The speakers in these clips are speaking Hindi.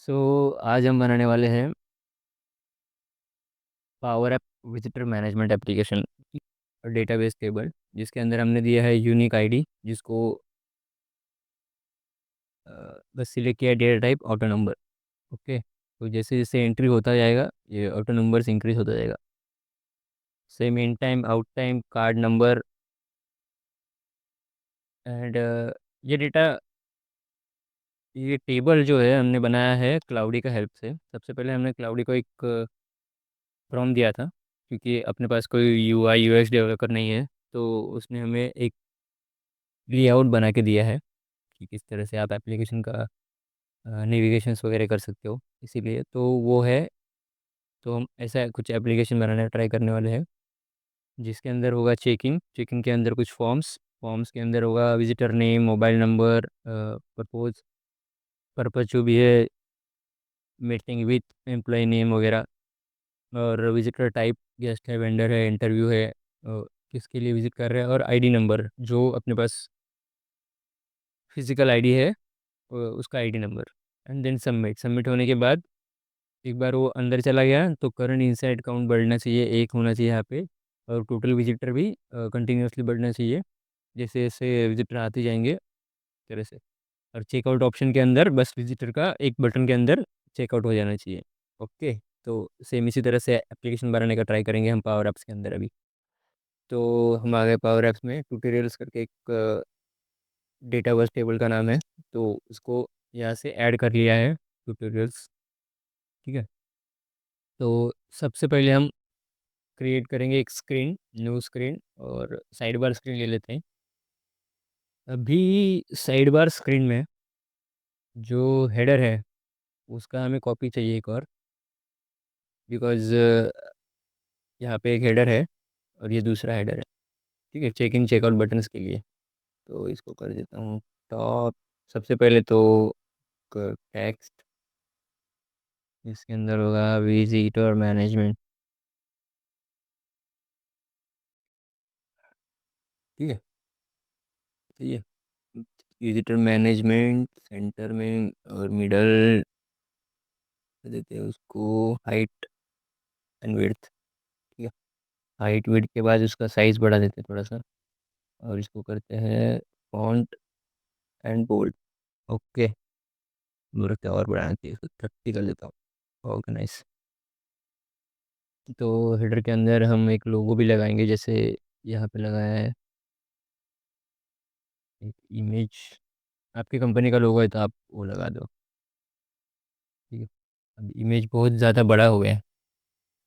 सो आज हम बनाने वाले हैं power app visitor management application और डेटाबेस टेबल, जिसके अंदर हमने दिया है यूनिक आईडी, जिसको बस सिलेक्ट किया data type auto number. Okay, तो जैसे जैसे एंट्री होता जाएगा ये ऑटो नंबर्स इंक्रीज होता जाएगा। Same in time, out time, card number and ये डेटा, ये टेबल जो है हमने बनाया है क्लाउडी का हेल्प से। सबसे पहले हमने क्लाउडी को एक प्रॉम्प्ट दिया था, क्योंकि अपने पास कोई यूआई यूएक्स डेवलपर नहीं है, तो उसने हमें एक लेआउट बना के दिया है कि किस तरह से आप एप्लीकेशन का नेविगेशंस वगैरह कर सकते हो। इसीलिए तो वो है। तो हम ऐसा कुछ एप्लीकेशन बनाना ट्राई करने वाले हैं, जिसके अंदर होगा चेकिंग, चेकिंग के अंदर कुछ फॉर्म्स, फॉर्म्स के अंदर होगा visitor name, mobile number, propose purpose जो भी है, मीटिंग विथ एम्प्लॉय नेम वगैरह, और विजिटर टाइप गेस्ट है, वेंडर है, इंटरव्यू है, किसके लिए विजिट कर रहे हैं, और आईडी नंबर जो अपने पास फिजिकल आईडी है, उसका ID number. And then submit, submit होने के बाद एक बार वो अंदर चला गया तो करंट इनसाइड काउंट बढ़ना चाहिए, एक होना चाहिए यहाँ पे, और टोटल विजिटर भी कंटिन्यूसली बढ़ना चाहिए, जैसे जैसे विजिटर आते जाएंगे तरह से। और चेकआउट ऑप्शन के अंदर बस विजिटर का एक बटन के अंदर चेकआउट हो जाना चाहिए। ओके, तो सेम इसी तरह से एप्लीकेशन बनाने का ट्राई करेंगे हम पावर ऐप्स के अंदर अभी। तो हम आ गए पावर ऐप्स में, ट्यूटोरियल्स करके एक डेटा बस टेबल का नाम है, तो उसको यहाँ से ऐड कर लिया है ट्यूटोरियल्स। ठीक है, तो सबसे पहले हम क्रिएट करेंगे एक स्क्रीन, न्यू स्क्रीन, और साइड बार स्क्रीन ले लेते हैं। अभी साइड बार स्क्रीन में जो हेडर है उसका हमें कॉपी चाहिए एक और, बिकॉज यहाँ पे एक हेडर है और ये दूसरा हेडर है। ठीक है, चेक इन चेकआउट बटन्स के लिए। तो इसको कर देता हूँ टॉप। सबसे पहले तो टेक्स्ट, इसके अंदर होगा विजिटर मैनेजमेंट। ठीक है, तो ये विजिटर मैनेजमेंट सेंटर में, और मिडल कर देते हैं उसको हाइट एंड विड्थ। ठीक है, हाइट विड्थ के बाद उसका साइज बढ़ा देते हैं थोड़ा सा, और इसको करते हैं फॉन्ट एंड बोल्ड। ओके, रखते और बढ़ाना चाहिए, इसको 30 कर देता हूँ। Okay nice. तो हेडर के अंदर हम एक लोगो भी लगाएंगे, जैसे यहाँ पे लगाया है एक इमेज। आपकी कंपनी का लोगो है तो आप वो लगा दो। ठीक है, अब इमेज बहुत ज़्यादा बड़ा हो गया है,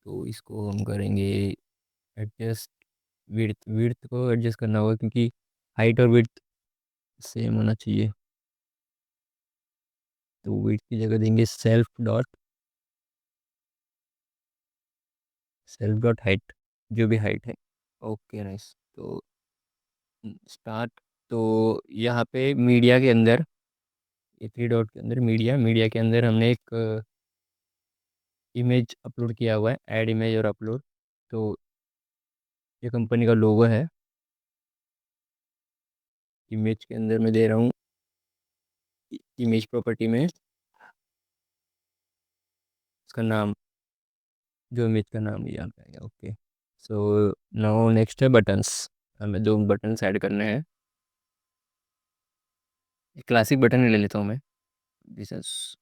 तो इसको हम करेंगे एडजस्ट। विड्थ, विड्थ को एडजस्ट करना होगा, क्योंकि हाइट और विड्थ सेम होना चाहिए। तो विड्थ की जगह देंगे सेल्फ डॉट हाइट, जो भी हाइट है। Okay nice. तो स्टार्ट। तो यहाँ पे मीडिया के अंदर, ये 3 डॉट के अंदर मीडिया, मीडिया के अंदर हमने एक इमेज अपलोड किया हुआ है, ऐड इमेज और अपलोड। तो ये कंपनी का लोगो है। इमेज के अंदर मैं दे रहा हूँ इमेज प्रॉपर्टी में इसका नाम, जो इमेज का नाम यहाँ पे आएगा। ओके, सो नाउ नेक्स्ट है बटन्स। हमें 2 बटन्स ऐड करने हैं। एक क्लासिक बटन ही ले लेता हूँ मैं, दिस इज,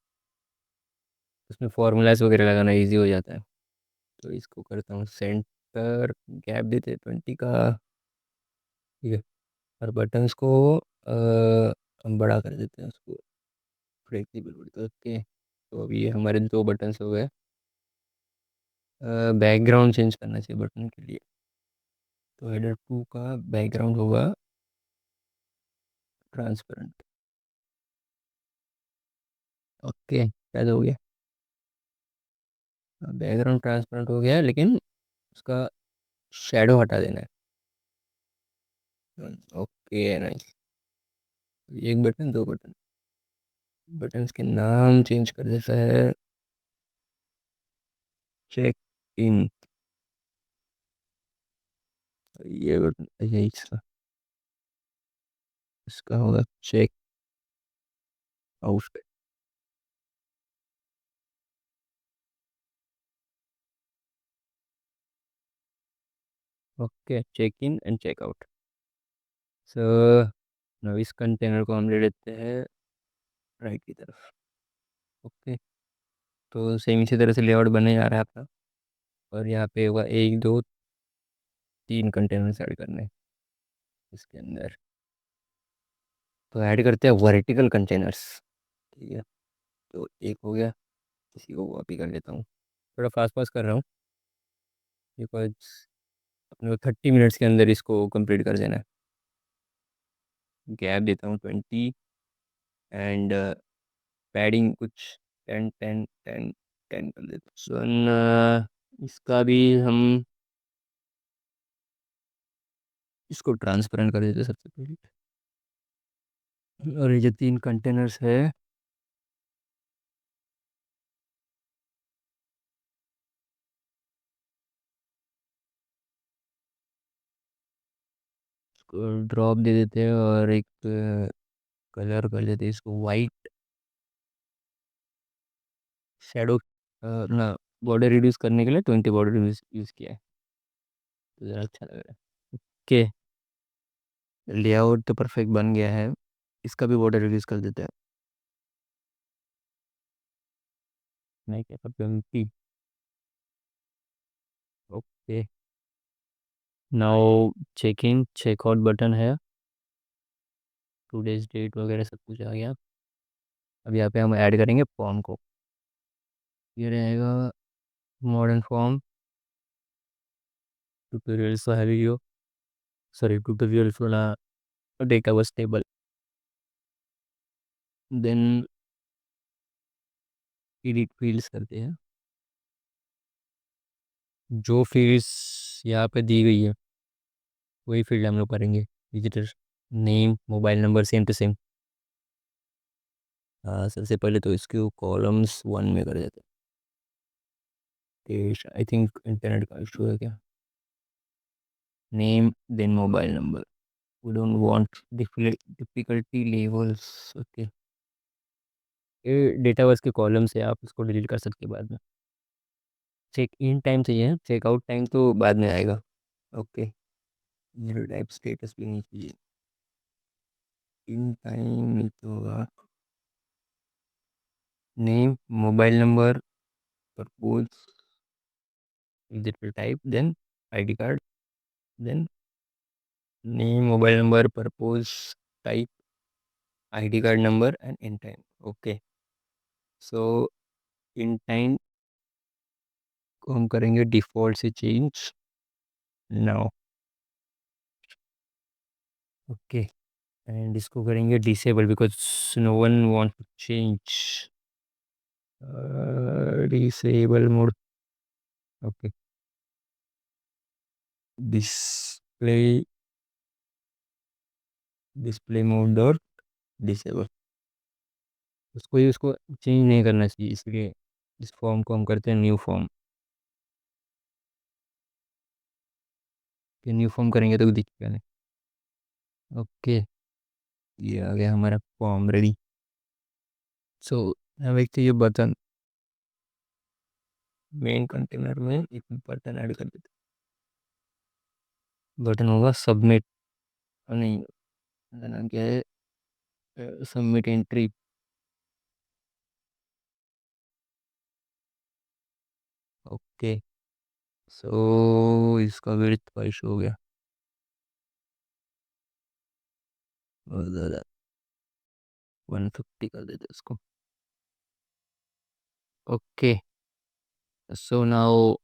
उसमें फॉर्मूलाज वगैरह लगाना इजी हो जाता है। तो इसको करता हूँ सेंटर, गैप देते हैं 20 का। ठीक है, और बटन्स को हम बड़ा कर देते हैं उसको, फ्लेक्सिबल करके। तो अभी ये हमारे 2 बटन्स हो गए। बैकग्राउंड चेंज करना चाहिए बटन के लिए, तो हेडर 2 का बैकग्राउंड होगा ट्रांसपेरेंट। ओके, क्या हो गया, बैकग्राउंड ट्रांसपेरेंट हो गया, लेकिन उसका शेडो हटा देना है। Okay nice. एक बटन, 2 बटन, बटन्स के नाम चेंज कर देता है। चेक इन, ये बटन यही इसका होगा check out. Okay, check in and check out. So now इस कंटेनर को हम ले लेते हैं राइट की तरफ। ओके, तो सेम इसी तरह से लेआउट बने जा रहा है आपका। और यहाँ पे होगा एक दो तीन कंटेनर ऐड करने हैं इसके अंदर। तो ऐड करते हैं वर्टिकल कंटेनर्स। ठीक है, तो एक हो गया, इसी को कॉपी कर लेता हूँ। थोड़ा फास्ट फास्ट कर रहा हूँ बिकॉज अपने को 30 मिनट्स के अंदर इसको कंप्लीट कर देना है। गैप देता हूँ 20 एंड पैडिंग कुछ 10 10 10 10 कर देता हूँ। इसका भी हम इसको ट्रांसपेरेंट कर देते हैं सबसे पहले। और ये जो तीन कंटेनर्स है इसको ड्रॉप दे देते हैं और एक कलर कर देते हैं इसको वाइट शेडो। ना, बॉर्डर रिड्यूस करने के लिए 20 बॉर्डर यूज़ किया है, तो ज़रा अच्छा लग रहा है। ओके, लेआउट तो परफेक्ट बन गया है। इसका भी बॉर्डर रिड्यूस कर देते हैं। नहीं क्या 20। Okay, now check in check out button है, टूडेज डेट वगैरह सब कुछ आ गया। अब यहाँ पे हम ऐड करेंगे फॉर्म को। ये रहेगा मॉडर्न फॉर्म ट्यूटोरियल्स वाला वीडियो, सॉरी ट्यूटोरियल्स वाला database table. Then edit fields करते हैं। जो फील्ड्स यहाँ पे दी गई है वही फील्ड हम लोग करेंगे। Visitor name mobile number same to same. सबसे पहले तो इसको कॉलम्स 1 में कर देते हैं। आई थिंक इंटरनेट का इशू है क्या। Name then mobile number, we don't want difficulty levels. Okay, ये डेटा बस के कॉलम्स है, आप इसको डिलीट कर सकते हैं बाद में। चेक इन टाइम चाहिए, चेक आउट टाइम तो बाद में आएगा। ओके, जीरो टाइप स्टेटस भी नहीं चाहिए, इन टाइम नहीं तो होगा। Name mobile number purpose digital type then ID card then name mobile number purpose type ID card number and in time. Okay, so in time को हम करेंगे डिफ़ॉल्ट से चेंज नाउ। ओके, एंड इसको करेंगे disable because no one want to change. Disable mode. Okay, display display mode dot disable. उसको चेंज नहीं करना चाहिए, इसलिए इस फॉर्म को हम करते हैं न्यू फॉर्म। कि न्यू फॉर्म करेंगे तो दिखेगा नहीं। ओके, ये आ गया हमारा फॉर्म रेडी। सो अब एक चाहिए बटन। मेन कंटेनर में एक बटन ऐड कर देते हैं। बटन होगा सबमिट, नहीं मेरा नाम क्या है, सबमिट एंट्री। ओके, सो इसका विड्थ का इशू हो गया बहुत ज़्यादा, 150 कर देते हैं इसको। Okay, so now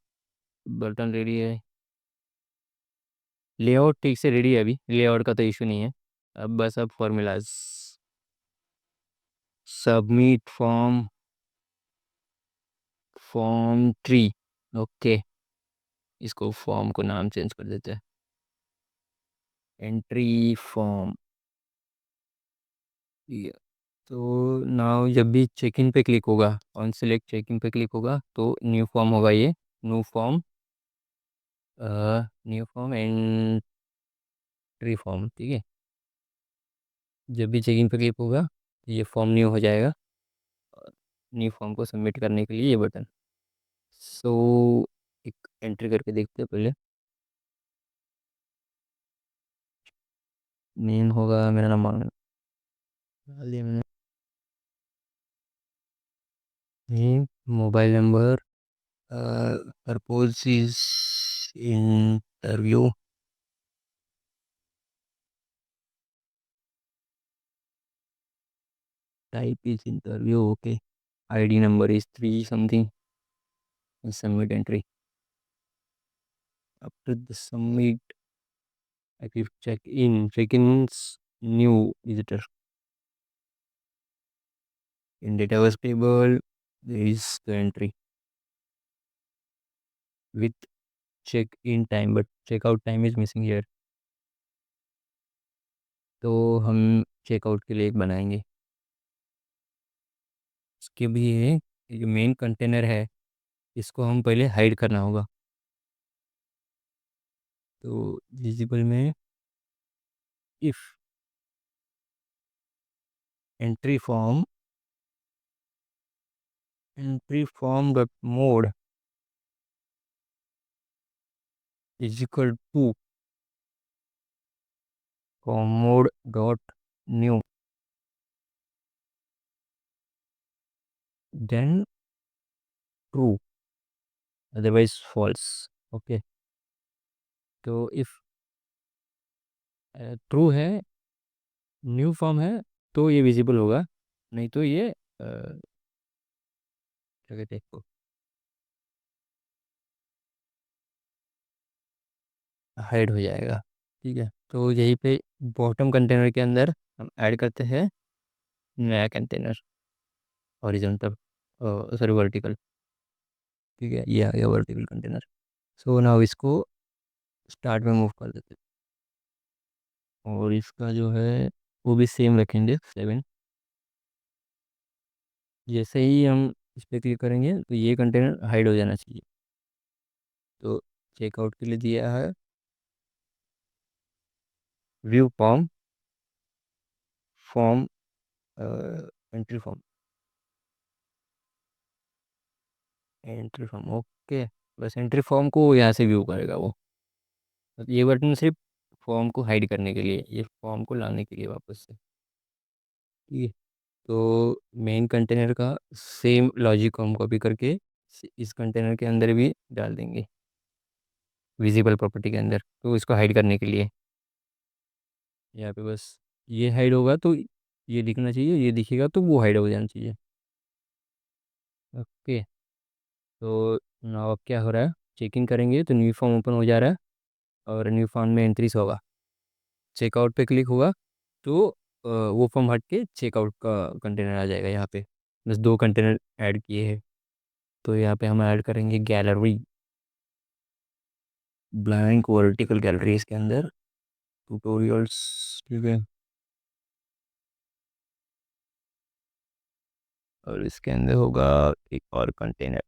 button ready है। लेआउट ठीक से रेडी है, अभी लेआउट का तो इशू नहीं है। अब बस अब formulas submit form form 3। Okay, इसको फॉर्म को नाम चेंज कर देते हैं, एंट्री फॉर्म। ये तो नाउ जब भी चेक इन पे क्लिक होगा, ऑन सेलेक्ट चेक इन पे क्लिक होगा तो न्यू फॉर्म होगा, ये new form, new form entry form. ठीक है, जब भी चेक इन पे क्लिक होगा ये फॉर्म न्यू हो जाएगा। न्यू फॉर्म को सबमिट करने के लिए ये बटन। सो एक एंट्री करके देखते हैं पहले। नेम होगा, मेरा नाम मांगना डाल दिया मैंने। Name, mobile number, purpose is interview, type is interview, okay. ID number is 3 something, submit entry. After the submit, I click check in means new visitor. In database table, there is the entry with check-in time, but checkout time is missing here. तो हम चेकआउट के लिए एक बनाएंगे। इसके भी ये जो मेन कंटेनर है, इसको हम पहले हाइड करना होगा। तो विजिबल में if entry form dot mode is equal to form mode dot new, then true, otherwise false. Okay, तो इफ ट्रू है, न्यू फॉर्म है, तो ये विजिबल होगा, नहीं तो ये क्या कहते हैं इसको, हाइड हो जाएगा। ठीक है, तो यहीं पे बॉटम कंटेनर के अंदर हम ऐड करते हैं नया कंटेनर, हॉरिजॉन्टल, सॉरी वर्टिकल। ठीक है, ये आ गया वर्टिकल कंटेनर। सो नाउ इसको स्टार्ट में मूव कर देते हैं, और इसका जो है वो भी सेम रखेंगे 7। जैसे ही हम इस पर क्लिक करेंगे तो ये कंटेनर हाइड हो जाना चाहिए। तो चेकआउट के लिए दिया है view form entry form okay. बस एंट्री फॉर्म को यहाँ से व्यू करेगा वो। तो ये बटन सिर्फ फॉर्म को हाइड करने के लिए, ये फॉर्म को लाने के लिए वापस से। ठीक है, तो मेन कंटेनर का सेम लॉजिक को हम कॉपी करके इस कंटेनर के अंदर भी डाल देंगे, विजिबल प्रॉपर्टी के अंदर, तो इसको हाइड करने के लिए यहाँ पे बस ये हाइड होगा तो ये दिखना चाहिए, ये दिखेगा तो वो हाइड हो जाना चाहिए। ओके, तो नाउ अब क्या हो रहा है, चेकिंग करेंगे तो न्यू फॉर्म ओपन हो जा रहा है, और न्यू फॉर्म में एंट्रीज होगा। चेकआउट पे क्लिक होगा तो वो फॉर्म हट के चेकआउट का कंटेनर आ जाएगा यहाँ पे। बस 2 कंटेनर ऐड किए हैं, तो यहाँ पे हम ऐड करेंगे गैलरी, ब्लैंक वर्टिकल गैलरी इसके अंदर, ट्यूटोरियल्स। ठीक है, और इसके अंदर होगा एक और कंटेनर,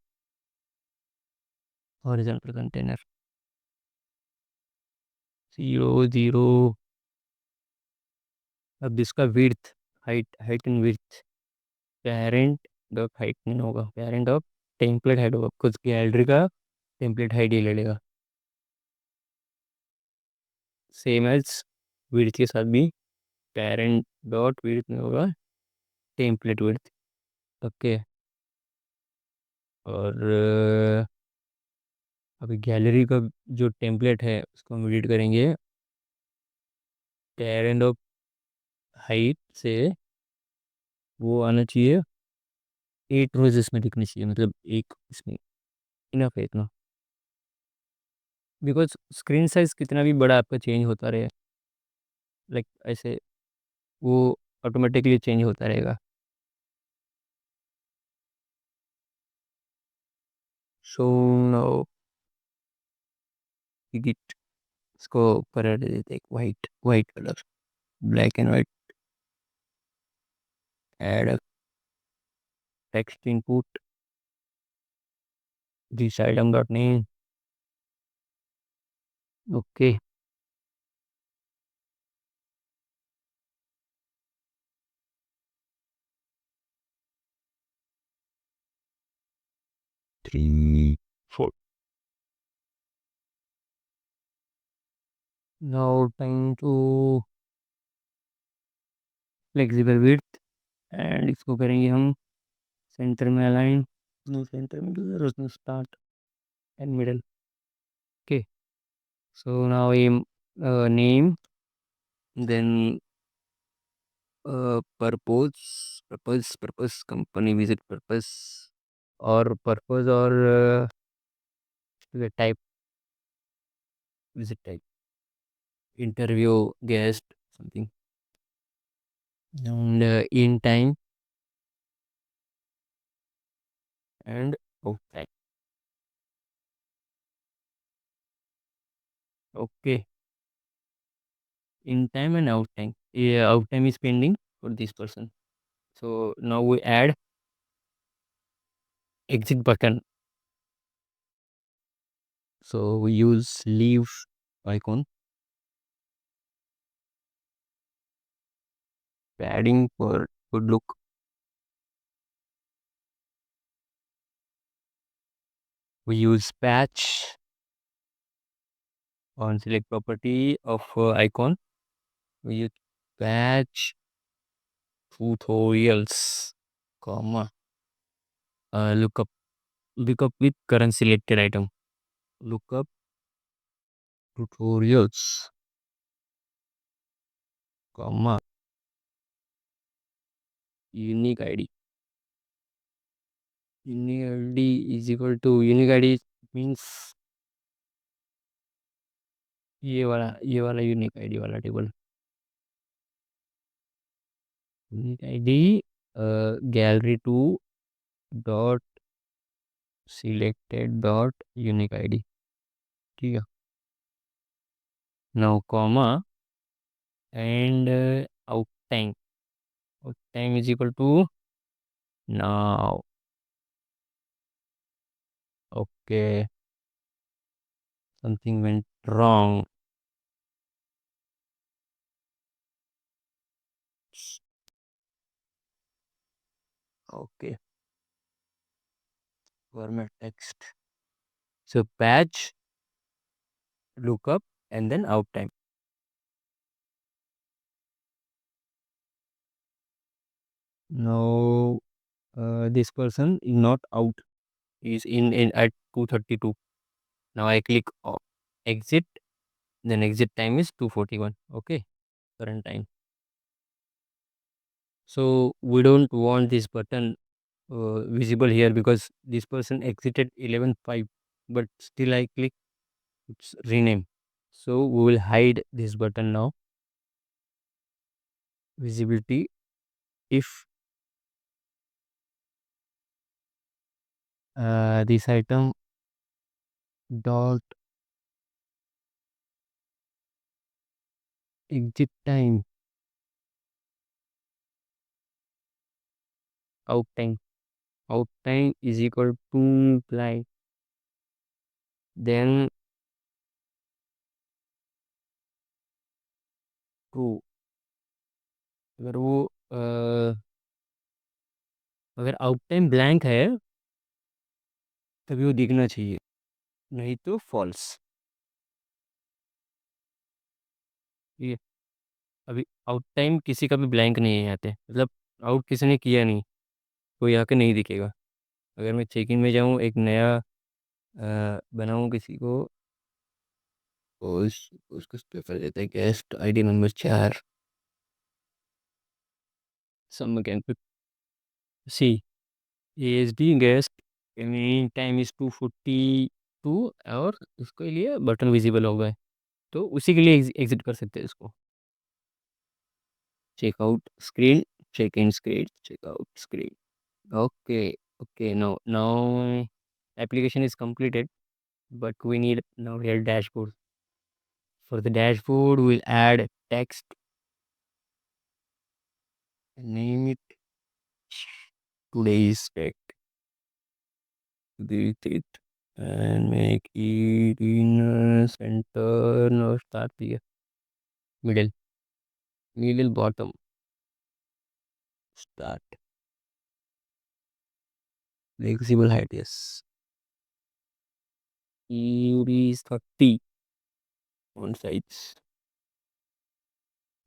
हॉरिजॉन्टल कंटेनर 0 0। अब इसका width, height and width, parent dot height नहीं होगा, पेरेंट ऑफ टेम्पलेट हाइट होगा, खुद की गैलरी का टेम्पलेट हाइट ही ले लेगा। सेम एज विड्थ के साथ भी पेरेंट डॉट विड्थ में होगा टेम्पलेट विड्थ। ओके, और अभी गैलरी का जो टेम्पलेट है उसको हम एडिट करेंगे। पेरेंट ऑफ हाइट से वो आना चाहिए 8 रोज, इसमें दिखनी चाहिए, मतलब एक इसमें इनफ है इतना। बिकॉज स्क्रीन साइज कितना भी बड़ा आपका चेंज होता रहे, लाइक ऐसे वो ऑटोमेटिकली चेंज होता रहेगा। सो नाउ गिट, इसको कलर दे देते हैं white, white colour, black and white. Add text input, this item dot name. Okay, 3 4। Now time to flexible width, and इसको करेंगे हम सेंटर में अलाइन, नो सेंटर में start and middle. Okay, so now name, then purpose company visit purpose, और पर्पस और type, visit type, interview, guest, something, and in time and out time. Okay, in time and out time. Yeah, out time is pending for this person. So now we add exit button. So we use leave icon, padding for good look. We use patch on select property of icon. We use patch tutorials, comma, lookup, lookup with current selected item. Lookup tutorials, comma, unique ID. Unique ID is equal to unique ID means ये वाला यूनिक आईडी वाला table. Unique ID gallery two dot selected dot unique ID, ठीक है। Now comma and out time, out time is equal to now. Okay, something went wrong. Okay, format text, so patch, lookup, and then out time. Now this person is not out, is in at 2:32. Now I click exit, then exit time is 2:41. Okay, current time. So we don't want this button visible here because this person exited 11:05, but still I click, it's rename. So we will hide this button now. Visibility, if this item dot exit time, out time, out time is equal to blind, then true। अगर वो अगर आउट टाइम ब्लैंक है तभी वो दिखना चाहिए, नहीं तो फॉल्स। ये अभी आउट टाइम किसी का भी ब्लैंक नहीं है यहाँ पे, मतलब आउट किसी ने किया नहीं, तो यहाँ के नहीं दिखेगा। अगर मैं चेक इन में जाऊँ, एक नया बनाऊँ किसी को, उसको प्रेफर देते हैं guest ID number 4, some can see ASD guest, mean time is 2:42, और उसके लिए बटन विजिबल हो गए, तो उसी के लिए एग्जिट कर सकते हैं इसको। Checkout screen, check in screen, checkout screen. Okay, okay, now application is completed, but we need now here dashboard. For the dashboard, we'll add text, name it today's tech, delete it, and make it in center, no start here, middle, middle bottom, start, flexible height, yes. UV is 30 on sides,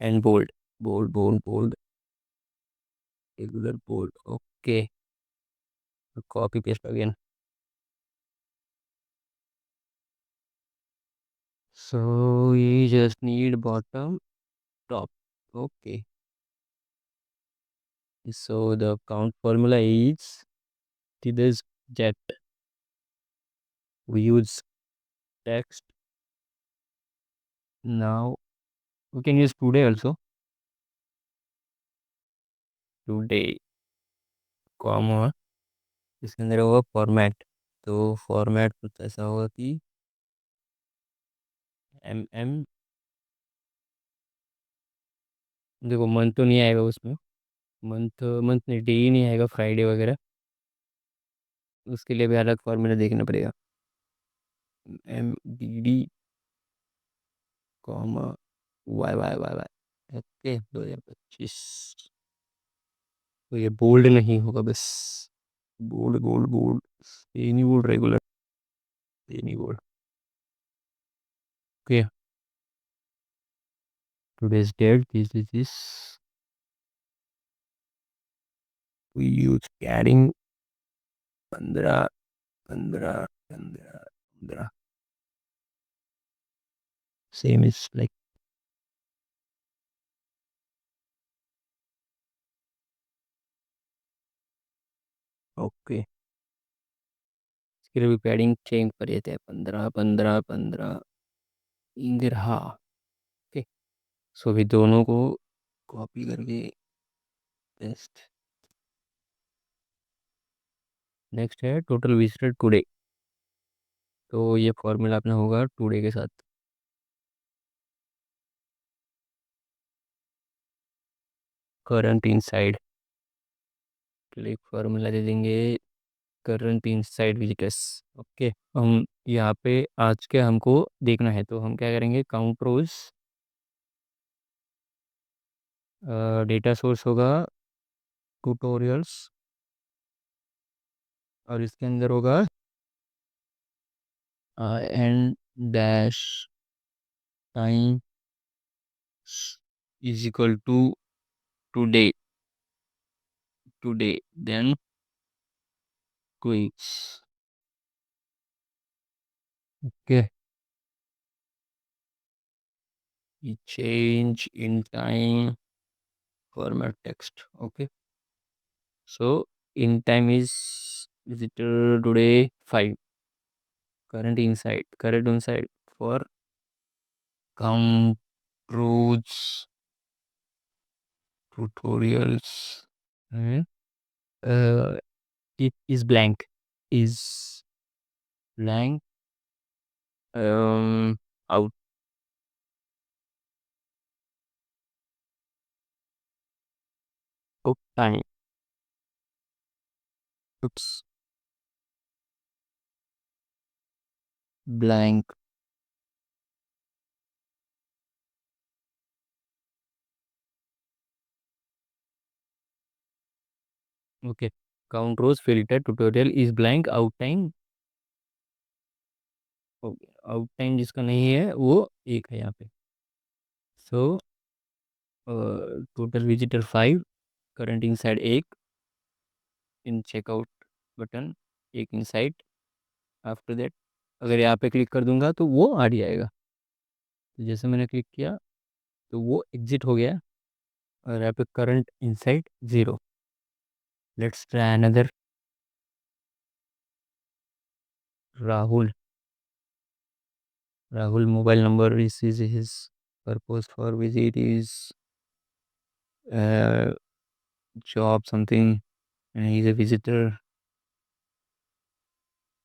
and bold, bold, bold, bold. Regular bold, okay, copy paste again. So you just need bottom, top. Okay. So the count formula is this jet. We use text. Now we can use today also. Today, comma. इसके अंदर होगा फॉर्मेट. तो फॉर्मेट कुछ ऐसा होगा कि एम. देखो मंथ तो नहीं आएगा उसमें. मंथ मंथ नहीं, डे ही नहीं आएगा, फ्राइडे वगैरह. उसके लिए भी अलग फॉर्मूला देखना पड़ेगा. MDD comma YYYY. ओके, 2025. तो ये बोल्ड नहीं होगा बस. Bold bold bold. ये नहीं बोल्ड, रेगुलर. ये नहीं bold. Okay. Today's date, this is this. We use carrying 15 15 15 15. Same is like. Okay. इसके लिए भी पैडिंग चेंज कर देते हैं. 15 15 15. इंदिरा. ओके. सो भी दोनों को कॉपी करके पेस्ट. नेक्स्ट है टोटल विजिटर टुडे. तो ये फॉर्मूला अपना होगा टुडे के साथ. Current inside. क्लिक फॉर्मूला दे देंगे. Current inside visitors. ओके. हम यहाँ पे आज के हमको देखना है, तो हम क्या करेंगे, काउंट रोज. डेटा सोर्स होगा ट्यूटोरियल्स. और इसके अंदर होगा end dash time is equal to today. Today then quiz. Okay. change in time format text. Okay. So in time is visitor today 5. Current inside for count rows tutorials. And, uh, it is blank. Is blank. Out of time. Oops. Blank. Okay. Count rows filter tutorial is blank. Out time. Okay. Out time जिसका नहीं है वो एक है यहाँ पे. So total visitor 5. Current inside एक. इन चेकआउट बटन एक इनसाइड. आफ्टर दैट अगर यहाँ पे क्लिक कर दूंगा तो वो आ जाएगा. तो जैसे मैंने क्लिक किया तो वो एग्जिट हो गया. और यहाँ पे current inside 0. Let's try another. Rahul. Rahul mobile number is his purpose for visit is job something, and he's a visitor.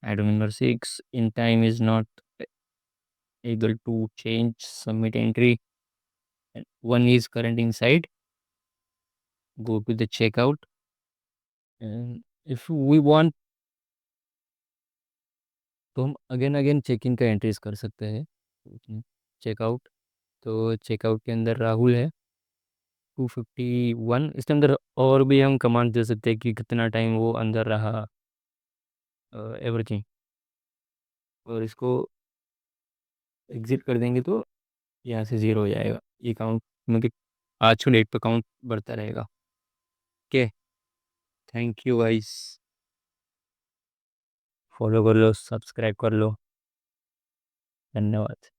Item number 6. In time is not able to change submit entry. And one is current inside. Go to the checkout. And if we want तो हम अगेन अगेन चेक इन का एंट्रीज कर सकते हैं. चेकआउट. तो चेकआउट के अंदर राहुल है 251. इसके अंदर और भी हम कमांड दे सकते हैं कि कितना टाइम वो अंदर रहा, एवरीथिंग. और इसको एग्जिट कर देंगे तो यहाँ से 0 हो जाएगा ये काउंट. मतलब आज की डेट पे काउंट बढ़ता रहेगा. Okay. Thank you guys. Follow कर लो, सब्सक्राइब कर लो। धन्यवाद।